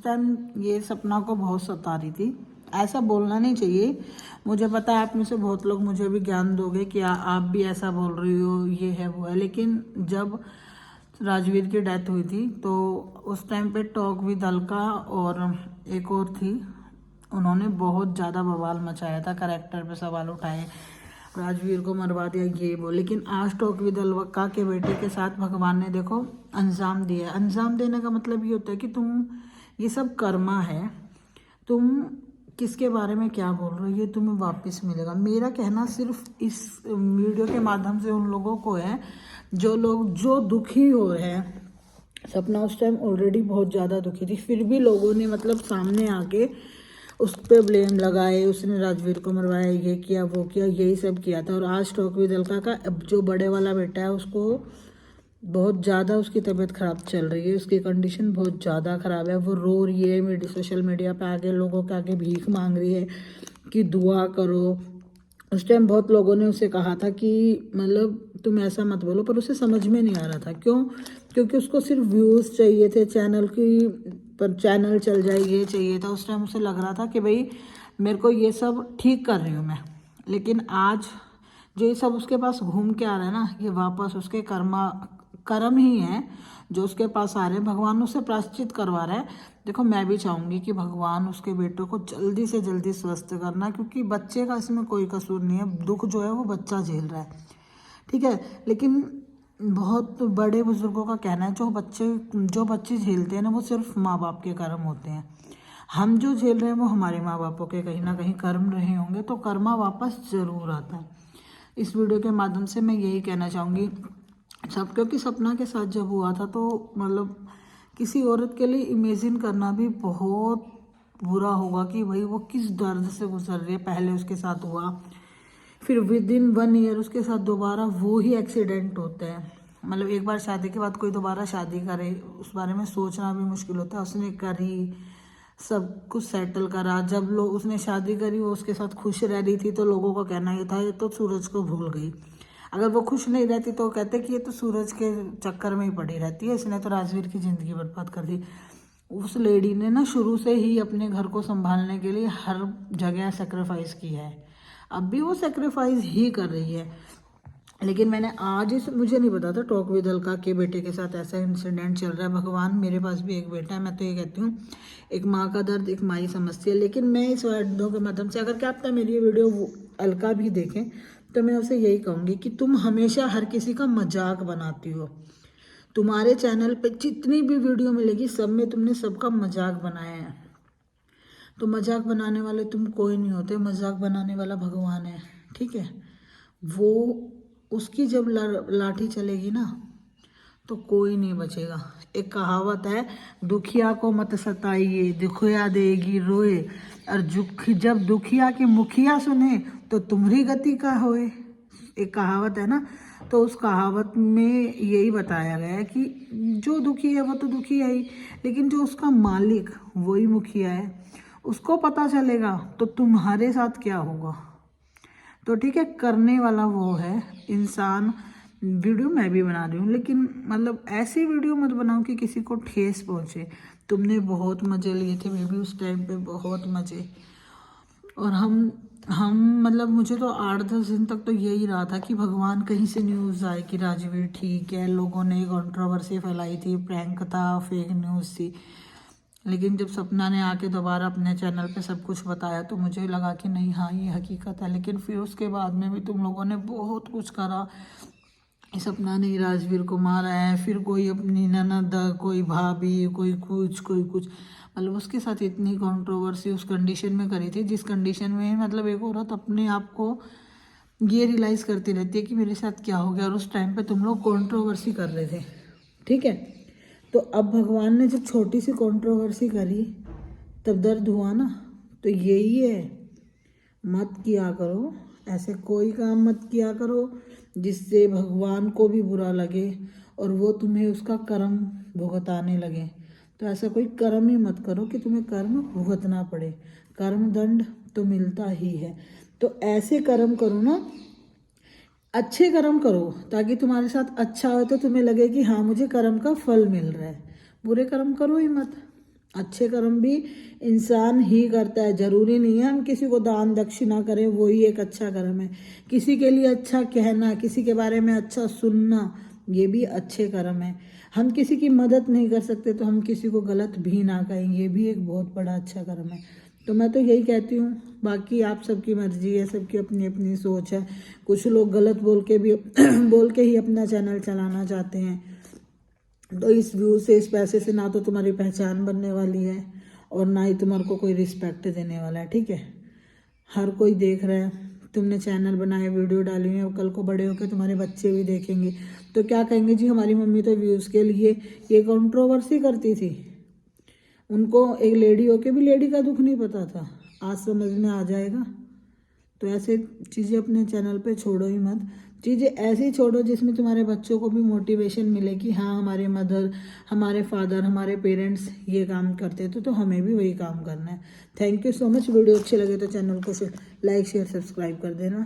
Time ये सपना को बहुत सता रही थी। ऐसा बोलना नहीं चाहिए। मुझे पता है आप में से बहुत लोग मुझे भी ज्ञान दोगे कि आप भी ऐसा बोल रही हो, ये है वो है। लेकिन जब राजवीर की डेथ हुई थी तो उस टाइम पे टॉक विद अलका और एक और थी, उन्होंने बहुत ज़्यादा बवाल मचाया था, करेक्टर पे सवाल उठाए, राजवीर को मरवा दिया ये वो। लेकिन आज टॉक विद अलका के बेटे के साथ भगवान ने देखो अंजाम दिया। अंजाम देने का मतलब ये होता है कि तुम ये सब कर्मा है, तुम किसके बारे में क्या बोल रहे हो ये तुम्हें वापस मिलेगा। मेरा कहना सिर्फ इस वीडियो के माध्यम से उन लोगों को है जो लोग जो दुखी हो रहे हैं। सपना उस टाइम ऑलरेडी बहुत ज़्यादा दुखी थी, फिर भी लोगों ने मतलब सामने आके उस पर ब्लेम लगाए, उसने राजवीर को मरवाया, ये किया वो किया, यही सब किया था। और आज टॉक विद अलका का अब जो बड़े वाला बेटा है उसको बहुत ज़्यादा उसकी तबीयत ख़राब चल रही है, उसकी कंडीशन बहुत ज़्यादा ख़राब है। वो रो रही है, सोशल मीडिया पे आगे लोगों के आगे भीख मांग रही है कि दुआ करो। उस टाइम बहुत लोगों ने उसे कहा था कि मतलब तुम ऐसा मत बोलो, पर उसे समझ में नहीं आ रहा था। क्यों? क्योंकि उसको सिर्फ व्यूज़ चाहिए थे, चैनल की पर चैनल चल जाए ये चाहिए था। उस टाइम उसे लग रहा था कि भाई मेरे को ये सब ठीक कर रही हूँ मैं। लेकिन आज जो ये सब उसके पास घूम के आ रहा है ना, ये वापस उसके कर्म ही है जो उसके पास आ रहे हैं। भगवान उससे प्रायश्चित करवा रहा है। देखो मैं भी चाहूँगी कि भगवान उसके बेटों को जल्दी से जल्दी स्वस्थ करना, क्योंकि बच्चे का इसमें कोई कसूर नहीं है। दुख जो है वो बच्चा झेल रहा है, ठीक है। लेकिन बहुत बड़े बुजुर्गों का कहना है जो बच्चे झेलते हैं ना वो सिर्फ माँ बाप के कर्म होते हैं। हम जो झेल रहे हैं वो हमारे माँ बापों के कहीं ना कहीं कर्म रहे होंगे, तो कर्मा वापस जरूर आता है। इस वीडियो के माध्यम से मैं यही कहना चाहूँगी सब, क्योंकि सपना के साथ जब हुआ था तो मतलब किसी औरत के लिए इमेजिन करना भी बहुत बुरा होगा कि भाई वो किस दर्द से गुजर रही है। पहले उसके साथ हुआ, फिर विद इन 1 ईयर उसके साथ दोबारा वो ही एक्सीडेंट होता है। मतलब एक बार शादी के बाद कोई दोबारा शादी करे उस बारे में सोचना भी मुश्किल होता है। उसने करी, सब कुछ सेटल करा। जब लोग उसने शादी करी वो उसके साथ खुश रह रही थी तो लोगों का कहना ये था ये तो सूरज को भूल गई। अगर वो खुश नहीं रहती तो कहते कि ये तो सूरज के चक्कर में ही पड़ी रहती है, इसने तो राजवीर की ज़िंदगी बर्बाद कर दी। उस लेडी ने ना शुरू से ही अपने घर को संभालने के लिए हर जगह सेक्रीफाइस किया है, अब भी वो सेक्रीफाइस ही कर रही है। लेकिन मैंने आज इस मुझे नहीं पता था टॉक विद अलका के बेटे के साथ ऐसा इंसिडेंट चल रहा है। भगवान, मेरे पास भी एक बेटा है, मैं तो ये कहती हूँ एक माँ का दर्द एक माँ ही समझती है। लेकिन मैं इस वीडियो के माध्यम से, अगर क्या आपने मेरी ये वीडियो अलका भी देखें तो मैं उसे यही कहूँगी कि तुम हमेशा हर किसी का मजाक बनाती हो। तुम्हारे चैनल पे जितनी भी वीडियो मिलेगी सब में तुमने सबका मजाक बनाया है। तो मजाक बनाने वाले तुम कोई नहीं होते, मजाक बनाने वाला भगवान है, ठीक है। वो उसकी जब लाठी चलेगी ना तो कोई नहीं बचेगा। एक कहावत है, दुखिया को मत सताइए दुखिया देगी रोए, और जब दुखिया की मुखिया सुने तो तुम्हारी गति का होए। एक कहावत है ना, तो उस कहावत में यही बताया गया है कि जो दुखी है वो तो दुखी है ही, लेकिन जो उसका मालिक वही मुखिया है, उसको पता चलेगा तो तुम्हारे साथ क्या होगा। तो ठीक है, करने वाला वो है इंसान। वीडियो मैं भी बना रही हूँ, लेकिन मतलब ऐसी वीडियो मत बनाओ कि किसी को ठेस पहुँचे। तुमने बहुत मज़े लिए थे बेबी उस टाइम पे, बहुत मज़े। और हम मतलब मुझे तो 8-10 दिन तक तो यही रहा था कि भगवान कहीं से न्यूज़ आए कि राजवीर ठीक है। लोगों ने कंट्रोवर्सी फैलाई थी, प्रैंक था, फेक न्यूज़ थी। लेकिन जब सपना ने आके दोबारा अपने चैनल पे सब कुछ बताया तो मुझे लगा कि नहीं, हाँ ये हकीकत है। लेकिन फिर उसके बाद में भी तुम लोगों ने बहुत कुछ करा। सपना ने राजवीर को मारा है, फिर कोई अपनी ननद, कोई भाभी, कोई कुछ मतलब उसके साथ इतनी कंट्रोवर्सी उस कंडीशन में करी थी जिस कंडीशन में मतलब एक औरत अपने आप को ये रियलाइज़ करती रहती है कि मेरे साथ क्या हो गया। और उस टाइम पे तुम लोग कंट्रोवर्सी कर रहे थे, ठीक है। तो अब भगवान ने जब छोटी सी कंट्रोवर्सी करी तब दर्द हुआ ना। तो यही है, मत किया करो ऐसे, कोई काम मत किया करो जिससे भगवान को भी बुरा लगे और वो तुम्हें उसका कर्म भुगताने लगे। तो ऐसा कोई कर्म ही मत करो कि तुम्हें कर्म भुगतना पड़े। कर्म दंड तो मिलता ही है। तो ऐसे कर्म करो ना, अच्छे कर्म करो ताकि तुम्हारे साथ अच्छा हो, तो तुम्हें लगे कि हाँ मुझे कर्म का फल मिल रहा है। बुरे कर्म करो ही मत। अच्छे कर्म भी इंसान ही करता है, जरूरी नहीं है हम किसी को दान दक्षिणा करें वो ही एक अच्छा कर्म है। किसी के लिए अच्छा कहना, किसी के बारे में अच्छा सुनना, ये भी अच्छे कर्म है। हम किसी की मदद नहीं कर सकते तो हम किसी को गलत भी ना कहें, ये भी एक बहुत बड़ा अच्छा कर्म है। तो मैं तो यही कहती हूँ, बाकी आप सबकी मर्जी है, सबकी अपनी अपनी सोच है। कुछ लोग गलत बोल के भी बोल के ही अपना चैनल चलाना चाहते हैं, तो इस व्यू से, इस पैसे से ना तो तुम्हारी पहचान बनने वाली है और ना ही तुम्हारे को कोई रिस्पेक्ट देने वाला है, ठीक है। हर कोई देख रहा है, तुमने चैनल बनाए, वीडियो डाली है, और कल को बड़े होकर तुम्हारे बच्चे भी देखेंगे तो क्या कहेंगे, जी हमारी मम्मी तो व्यूज़ के लिए ये कंट्रोवर्सी करती थी। उनको एक लेडी होके भी लेडी का दुख नहीं पता था, आज समझ में आ जाएगा। तो ऐसे चीज़ें अपने चैनल पे छोड़ो ही मत, चीज़ें ऐसी छोड़ो जिसमें तुम्हारे बच्चों को भी मोटिवेशन मिले कि हाँ हमारे मदर, हमारे फादर, हमारे पेरेंट्स ये काम करते थे तो हमें भी वही काम करना है। Thank you so much. Video अच्छे लगे तो चैनल को लाइक शेयर सब्सक्राइब कर देना।